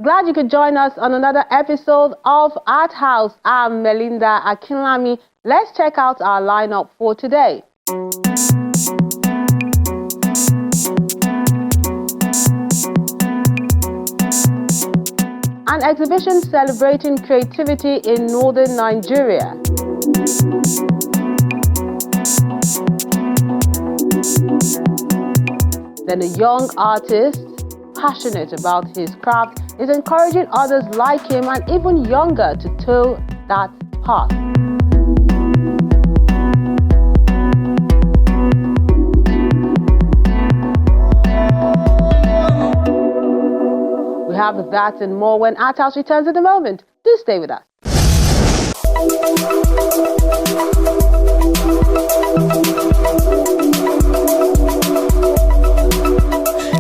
Glad you could join us on another episode of Art House. I'm Melinda Akinlami. Let's check out our lineup for today. An exhibition celebrating creativity in northern Nigeria. Then a young artist, passionate about his craft, is encouraging others like him and even younger to toe that path. We have that and more when Art House returns in a moment. Do stay with us.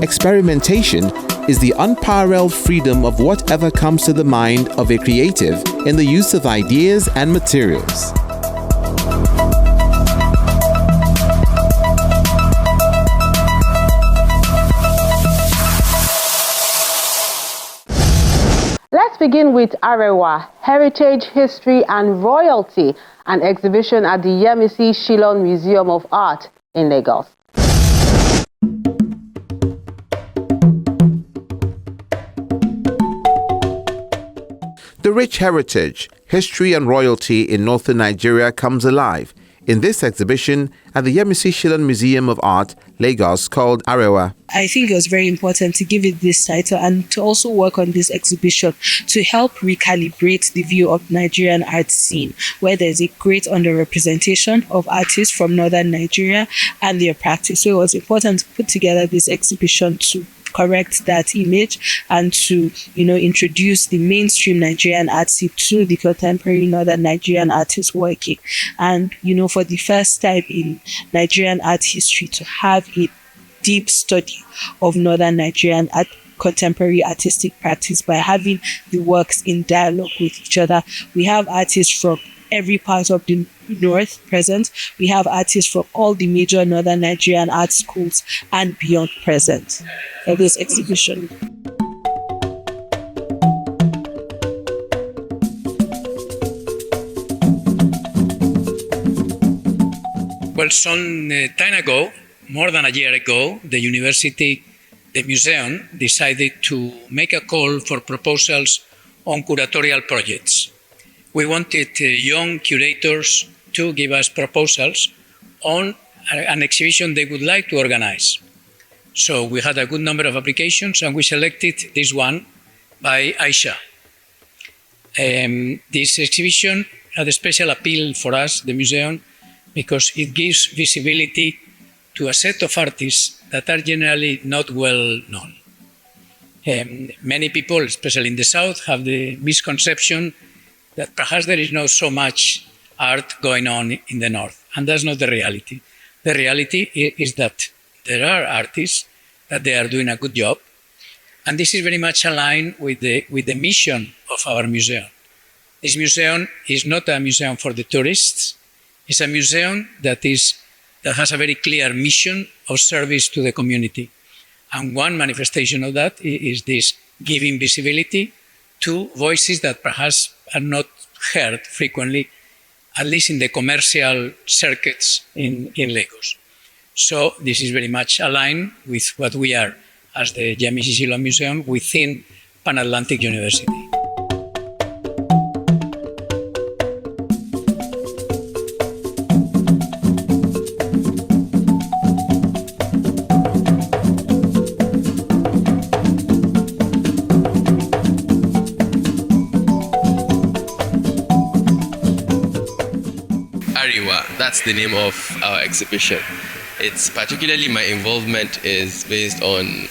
Experimentation is the unparalleled freedom of whatever comes to the mind of a creative in the use of ideas and materials. Let's begin with Arewa, Heritage, History and Royalty, an exhibition at the Yemisi Shillong Museum of Art in Lagos. The rich heritage, history and royalty in northern Nigeria comes alive in this exhibition at the Yemisi Shillong Museum of Art, Lagos, called Arewa. I think it was very important to give it this title and to also work on this exhibition to help recalibrate the view of Nigerian art scene, where there's a great underrepresentation of artists from northern Nigeria and their practice. So it was important to put together this exhibition to correct that image and to, introduce the mainstream Nigerian art scene to the contemporary northern Nigerian artists working. And, for the first time in Nigerian art history, to have a deep study of northern Nigerian art, contemporary artistic practice by having the works in dialogue with each other. We have artists from every part of the north present. We have artists from all the major northern Nigerian art schools and beyond present for this exhibition. Well, some time ago, more than a year ago, the museum decided to make a call for proposals on curatorial projects. We wanted young curators to give us proposals on an exhibition they would like to organize. So we had a good number of applications and we selected this one by Aisha. This exhibition had a special appeal for us, the museum, because it gives visibility to a set of artists that are generally not well known. Many people, especially in the South, have the misconception that perhaps there is not so much art going on in the North, and that's not the reality. The reality is that there are artists, that they are doing a good job, and this is very much aligned with the mission of our museum. This museum is not a museum for the tourists, it's a museum that has a very clear mission of service to the community. And one manifestation of that is this giving visibility to voices that perhaps are not heard frequently, at least in the commercial circuits in Lagos. So this is very much aligned with what we are as the Yemisi Shillong Museum within Pan Atlantic University. Arewa, that's the name of our exhibition. It's particularly my involvement is based on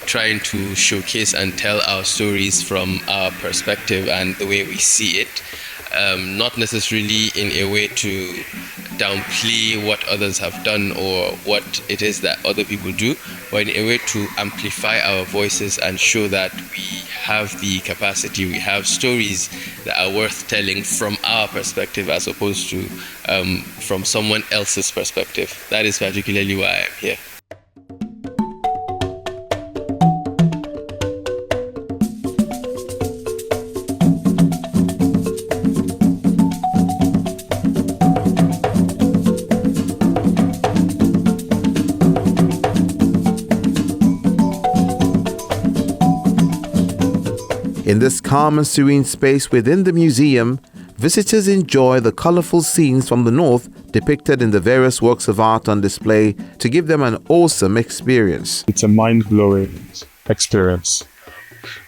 trying to showcase and tell our stories from our perspective and the way we see it, not necessarily in a way to downplay what others have done or what it is that other people do, but in a way to amplify our voices and show that we have the capacity, we have stories that are worth telling from our perspective as opposed to from someone else's perspective. That is particularly why I'm here. In this calm and serene space within the museum, visitors enjoy the colorful scenes from the north depicted in the various works of art on display to give them an awesome experience. It's a mind-blowing experience.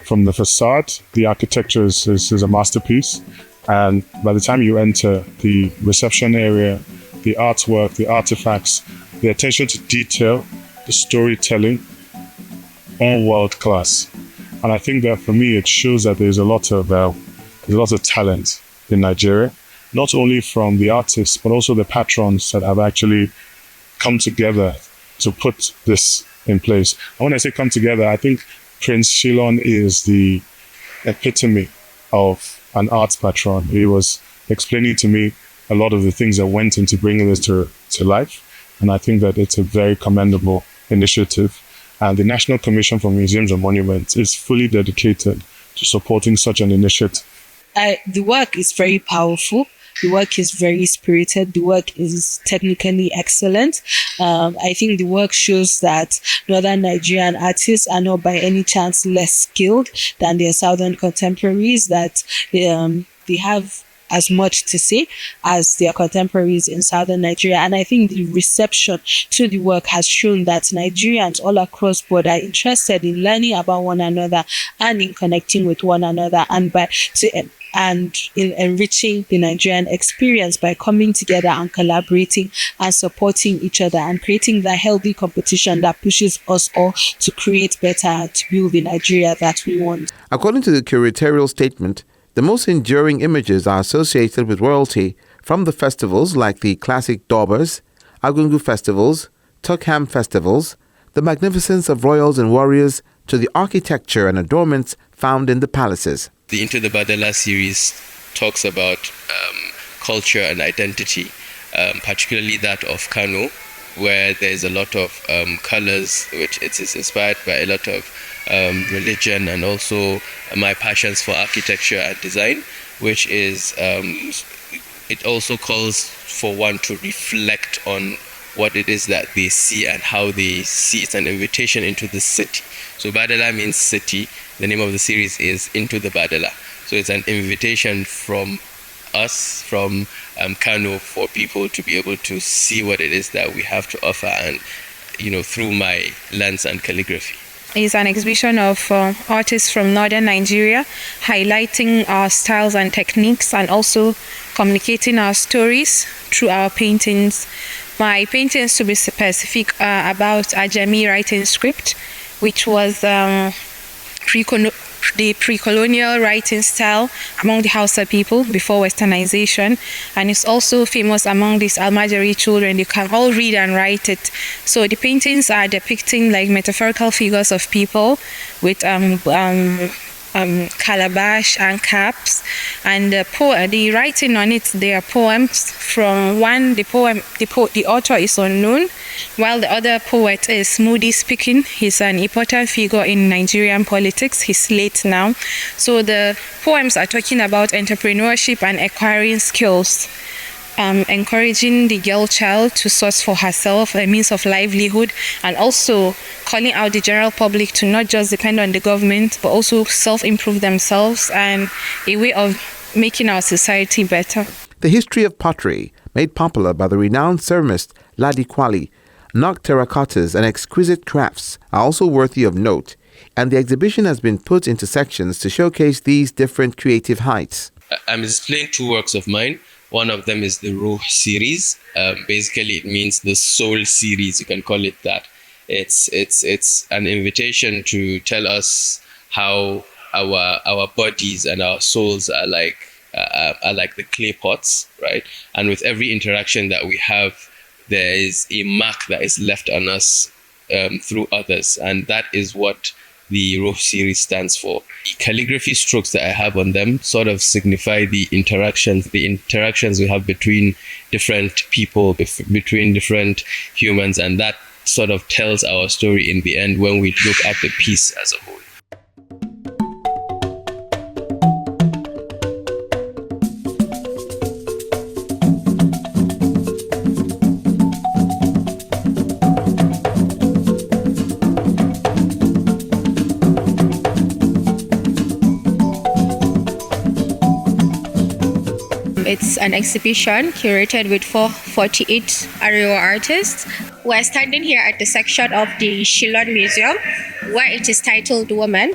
From the facade, the architecture is a masterpiece. And by the time you enter the reception area, the artwork, the artifacts, the attention to detail, the storytelling, all world class. And I think that for me, it shows that there's a lot of talent in Nigeria, not only from the artists, but also the patrons that have actually come together to put this in place. And when I say come together, I think Prince Shillong is the epitome of an arts patron. He was explaining to me a lot of the things that went into bringing this to life. And I think that it's a very commendable initiative. And the National Commission for Museums and Monuments is fully dedicated to supporting such an initiative. The work is very powerful. The work is very spirited. The work is technically excellent. I think the work shows that Northern Nigerian artists are not by any chance less skilled than their Southern contemporaries, that they have as much to say as their contemporaries in Southern Nigeria. And I think the reception to the work has shown that Nigerians all across board are interested in learning about one another and in connecting with one another, and in enriching the Nigerian experience by coming together and collaborating and supporting each other and creating that healthy competition that pushes us all to create better, to build the Nigeria that we want. According to the curatorial statement, the most enduring images are associated with royalty from the festivals like the classic Dorbers, Agungu festivals, Tokham festivals, the magnificence of royals and warriors, to the architecture and adornments found in the palaces. The Into the Badala series talks about culture and identity, particularly that of Kano, where there's a lot of colors, which it is inspired by a lot of religion, and also my passions for architecture and design, which is it also calls for one to reflect on what it is that they see and how they see. It's an invitation into the city. So Badala means city. The name of the series is Into the Badala. So it's an invitation from us, from Kano, for people to be able to see what it is that we have to offer, and through my lens and calligraphy. It's an exhibition of artists from northern Nigeria, highlighting our styles and techniques and also communicating our stories through our paintings. My paintings, to be specific, are about Ajami writing script, which was the pre-colonial writing style among the Hausa people before westernization, and it's also famous among these Almajiri children. They can all read and write it. So the paintings are depicting like metaphorical figures of people with calabash and caps, and the writing on it, they are poems. From one, the author is unknown, while the other poet is Moody Speaking. He's an important figure in Nigerian politics. He's late now. So the poems are talking about entrepreneurship and acquiring skills, encouraging the girl child to source for herself a means of livelihood, and also calling out the general public to not just depend on the government, but also self-improve themselves, and a way of making our society better. The history of pottery, made popular by the renowned ceramist Ladi Kwali, knock terracottas and exquisite crafts are also worthy of note, and the exhibition has been put into sections to showcase these different creative heights. I'm displaying two works of mine. One of them is the Ruh series. Basically, it means the soul series. You can call it that. It's an invitation to tell us how our bodies and our souls are like the clay pots, right? And with every interaction that we have, there is a mark that is left on us through others, and that is what the Ruh series stands for. The calligraphy strokes that I have on them sort of signify the interactions we have between different people, between different humans, and that sort of tells our story in the end when we look at the piece as a whole. It's an exhibition curated with 48 Arewa artists. We're standing here at the section of the Shillong Museum where it is titled Women.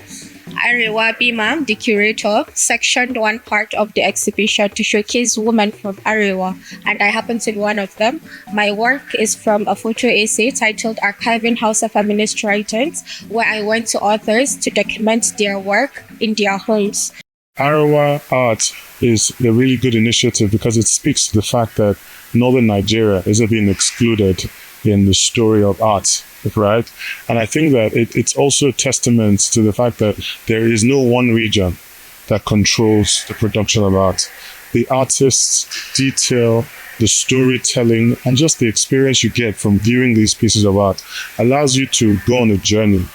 Arewa Bima, the curator, sectioned one part of the exhibition to showcase women from Arewa, and I happen to be one of them. My work is from a photo essay titled Archiving Hausa Feminist Writings, where I went to authors to document their work in their homes. Arewa Art is a really good initiative because it speaks to the fact that northern Nigeria isn't being excluded in the story of art, right? And I think that it's also a testament to the fact that there is no one region that controls the production of art. The artists, detail, the storytelling, and just the experience you get from viewing these pieces of art allows you to go on a journey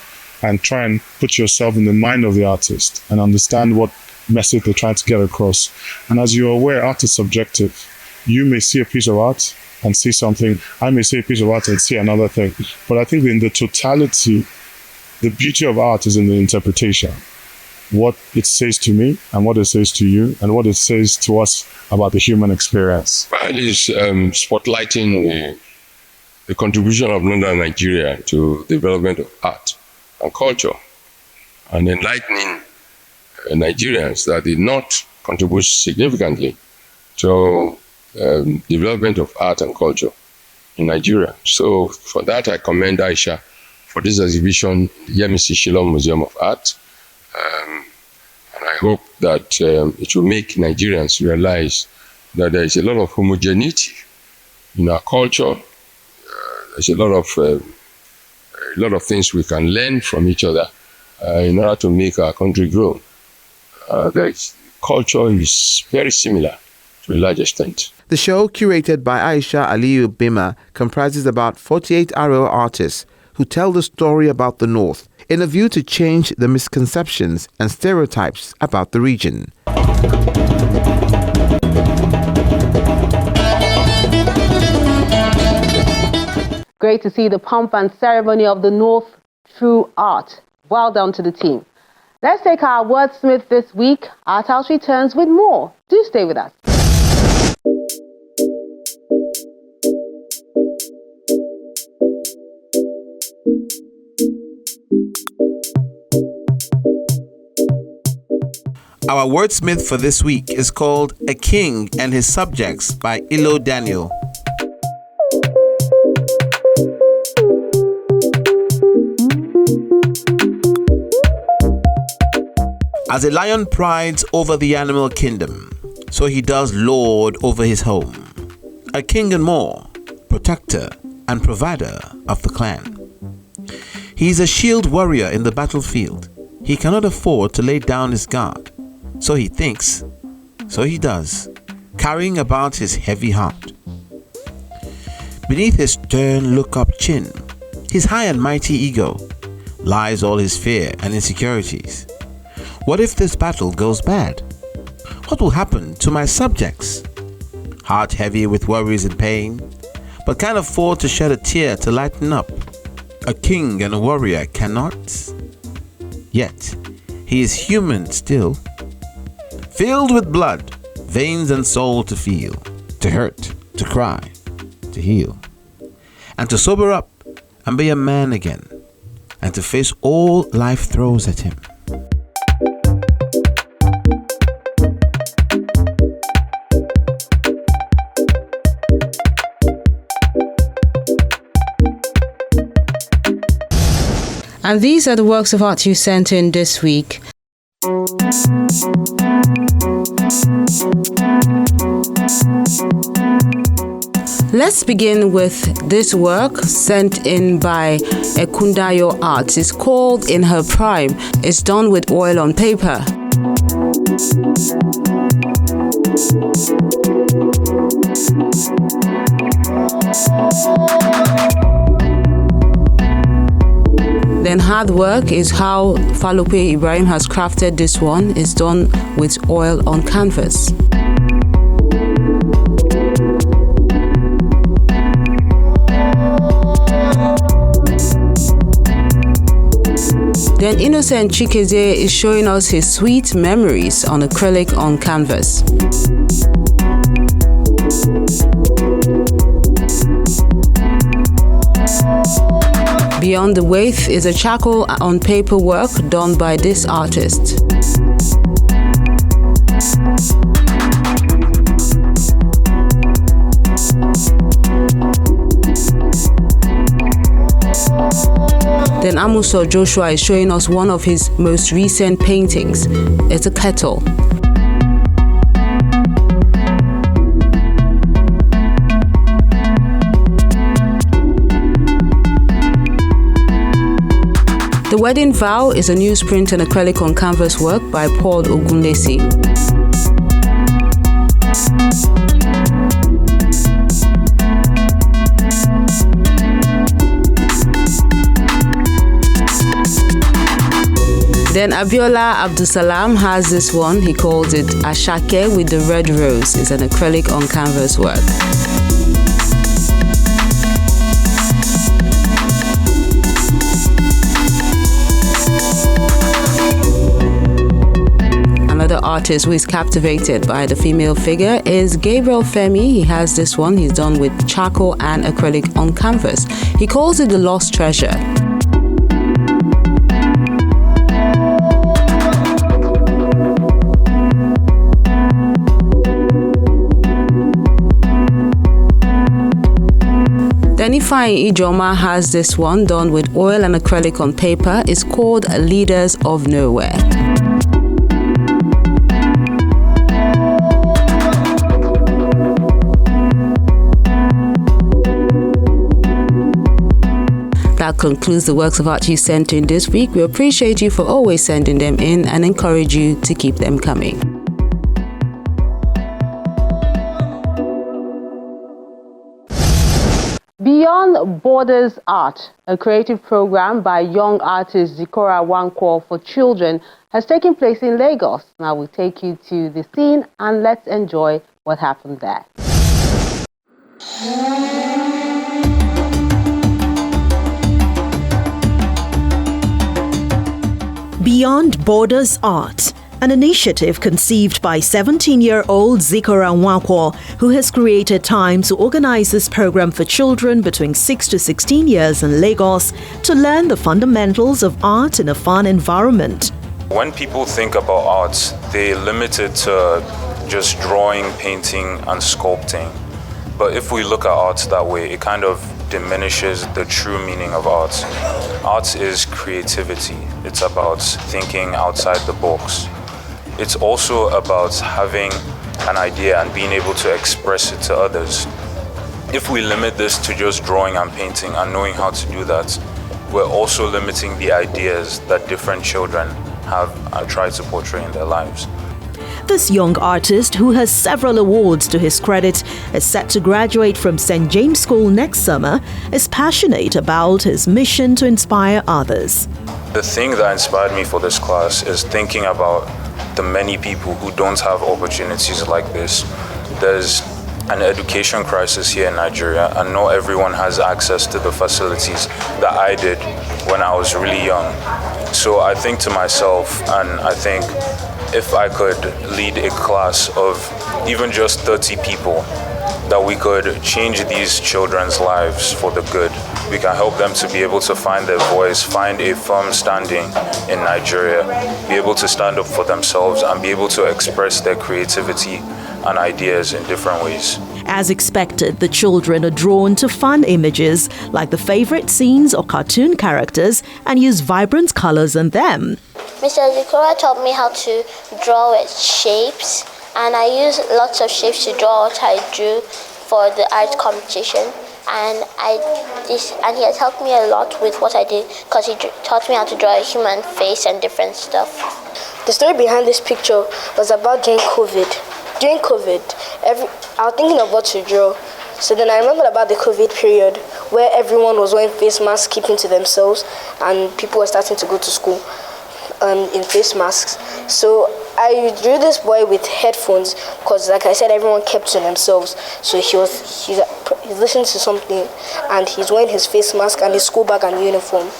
and try and put yourself in the mind of the artist and understand what message they're trying to get across. And as you're aware, art is subjective. You may see a piece of art and see something. I may see a piece of art and see another thing. But I think in the totality, the beauty of art is in the interpretation. What it says to me and what it says to you and what it says to us about the human experience. It is spotlighting the contribution of northern Nigeria to the development of art and culture and enlightening Nigerians that did not contribute significantly to development of art and culture in Nigeria. So for that, I commend Aisha for this exhibition, Yemisi Shillong Museum of Art. And I hope that it will make Nigerians realize that there is a lot of homogeneity in our culture. There's a lot of things we can learn from each other in order to make our country grow. Culture is very similar to a large extent. The show, curated by Aisha Aliyu Bima, comprises about 48 Arewa artists who tell the story about the North in a view to change the misconceptions and stereotypes about the region. Great to see the pomp and ceremony of the North through art. Well done to the team. Let's take our Wordsmith this week. Art House returns with more. Do stay with us. Our wordsmith for this week is called A King and His Subjects by Ilo Daniel. As a lion prides over the animal kingdom, so he does lord over his home. A king and more, protector and provider of the clan. He is a shield warrior in the battlefield. He cannot afford to lay down his guard. So he thinks, so he does, carrying about his heavy heart. Beneath his stern look-up chin, his high and mighty ego, lies all his fear and insecurities. What if this battle goes bad? What will happen to my subjects? Heart heavy with worries and pain, but can't afford to shed a tear to lighten up. A king and a warrior cannot, yet he is human still. Filled with blood, veins and soul to feel, to hurt, to cry, to heal, and to sober up and be a man again, and to face all life throws at him. And these are the works of art you sent in this week. Let's begin with this work sent in by Ekundayo Arts. It's called In Her Prime. It's done with oil on paper. Then hard work is how Falope Ibrahim has crafted this one. It's done with oil on canvas. Then Innocent Chikeze is showing us his sweet memories on acrylic on canvas. Beyond the Waif is a charcoal on paper work done by this artist. Then Amuso Joshua is showing us one of his most recent paintings. It's a kettle. The Wedding Vow is a newsprint and acrylic on canvas work by Paul Ogunlesi. Then Abiola Abdusalam has this one. He calls it Ashake with the Red Rose. It's an acrylic on canvas work. Another artist who is captivated by the female figure is Gabriel Femi. He has this one. He's done with charcoal and acrylic on canvas. He calls it the Lost Treasure. Then Ifeanyi Ijoma has this one done with oil and acrylic on paper. It's called Leaders of Nowhere. That concludes the works of art you sent in this week. We appreciate you for always sending them in and encourage you to keep them coming. Beyond Borders Art, a creative program by young artist Zikora Wankwo for children, has taken place in Lagos. Now we'll take you to the scene and let's enjoy what happened there. Beyond Borders Art, an initiative conceived by 17-year-old Zikora Wankwo, who has created time to organize this program for children between 6 to 16 years in Lagos to learn the fundamentals of art in a fun environment. When people think about art, they limit it to just drawing, painting, and sculpting. But if we look at art that way, it kind of diminishes the true meaning of art. Art is creativity. It's about thinking outside the box. It's also about having an idea and being able to express it to others. If we limit this to just drawing and painting and knowing how to do that, we're also limiting the ideas that different children have and try to portray in their lives. This young artist, who has several awards to his credit, is set to graduate from St. James School next summer, is passionate about his mission to inspire others. The thing that inspired me for this class is thinking about the many people who don't have opportunities like this. There's an education crisis here in Nigeria, and not everyone has access to the facilities that I did when I was really young. So I think to myself, and I think if I could lead a class of even just 30 people, that we could change these children's lives for the good. We can help them to be able to find their voice, find a firm standing in Nigeria, be able to stand up for themselves and be able to express their creativity and ideas in different ways. As expected, the children are drawn to fun images like the favorite scenes or cartoon characters and use vibrant colors in them. Mr. Zikora taught me how to draw with shapes, and I use lots of shapes to draw what I drew for the art competition. And he has helped me a lot with what I did because he taught me how to draw a human face and different stuff. The story behind this picture was about during COVID. During COVID, I was thinking of what to draw. So then I remembered about the COVID period where everyone was wearing face masks, keeping to themselves, and people were starting to go to school in face masks. So I drew this boy with headphones because, like I said, everyone kept to themselves. So he's listening to something, and he's wearing his face mask and his school bag and uniform.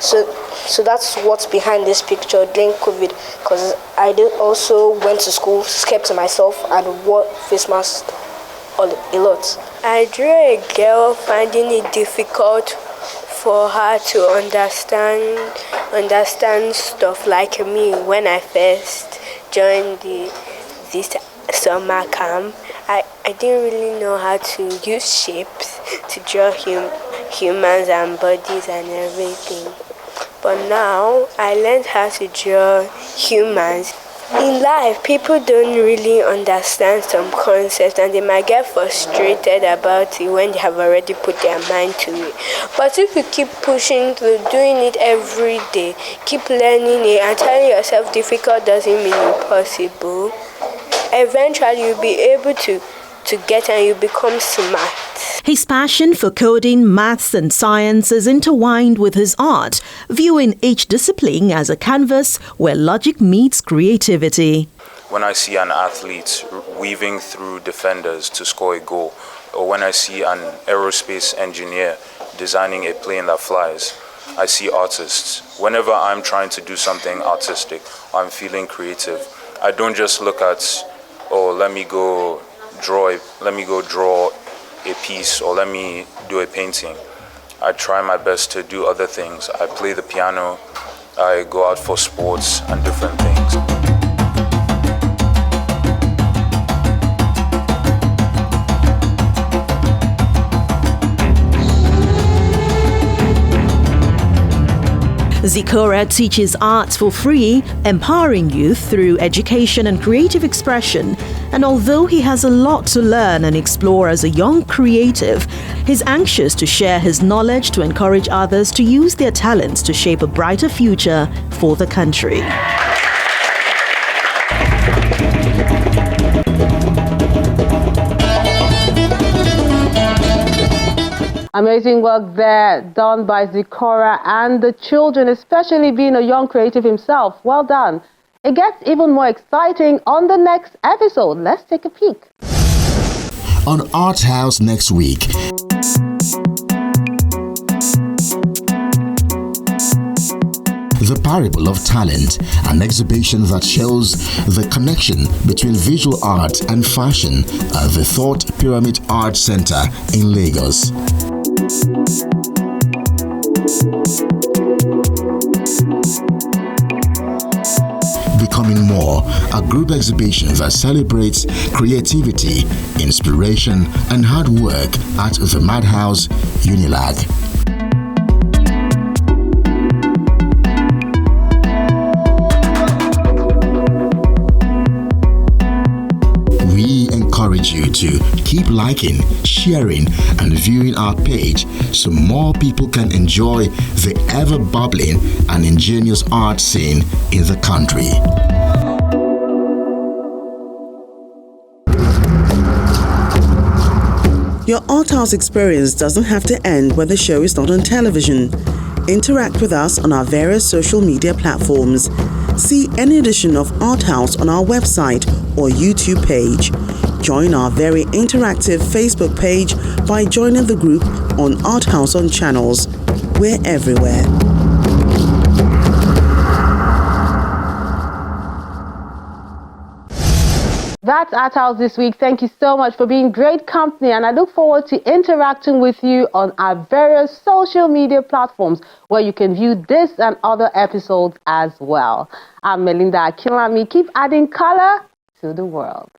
So that's what's behind this picture during COVID, because I also went to school, kept to myself, and wore face mask. a lot. I drew a girl finding it difficult for her to understand stuff like me when I first joined this summer camp. I didn't really know how to use shapes to draw humans and bodies and everything. But now I learned how to draw humans. In life, people don't really understand some concepts and they might get frustrated about it when they have already put their mind to it. But if you keep pushing through, doing it every day, keep learning it and telling yourself difficult doesn't mean impossible, eventually you'll be able to get and you become smart. His passion for coding, maths and science is intertwined with his art, viewing each discipline as a canvas where logic meets creativity. When I see an athlete weaving through defenders to score a goal, or when I see an aerospace engineer designing a plane that flies, I see artists. Whenever I'm trying to do something artistic, I'm feeling creative. I don't just look at, let me go draw a piece, or let me do a painting. I try my best to do other things. I play the piano, I go out for sports and different things. Zikora teaches arts for free, empowering youth through education and creative expression. And although he has a lot to learn and explore as a young creative, he's anxious to share his knowledge to encourage others to use their talents to shape a brighter future for the country. Amazing work there done by Zikora and the children, especially being a young creative himself. Well done. It gets even more exciting on the next episode. Let's take a peek. On Art House next week. The Parable of Talent, an exhibition that shows the connection between visual art and fashion at the Thought Pyramid Art Center in Lagos. Becoming More, a group exhibition that celebrates creativity, inspiration, and hard work at the Madhouse, Unilag. Encourage you to keep liking, sharing, and viewing our page so more people can enjoy the ever-bubbling and ingenious art scene in the country. Your Art House experience doesn't have to end when the show is not on television. Interact with us on our various social media platforms. See any edition of Art House on our website or YouTube page. Join our very interactive Facebook page by joining the group on Art House on Channels. We're everywhere. That's Art House this week. Thank you so much for being great company, and I look forward to interacting with you on our various social media platforms where you can view this and other episodes as well. I'm Melinda Akinlami. Keep adding color to the world.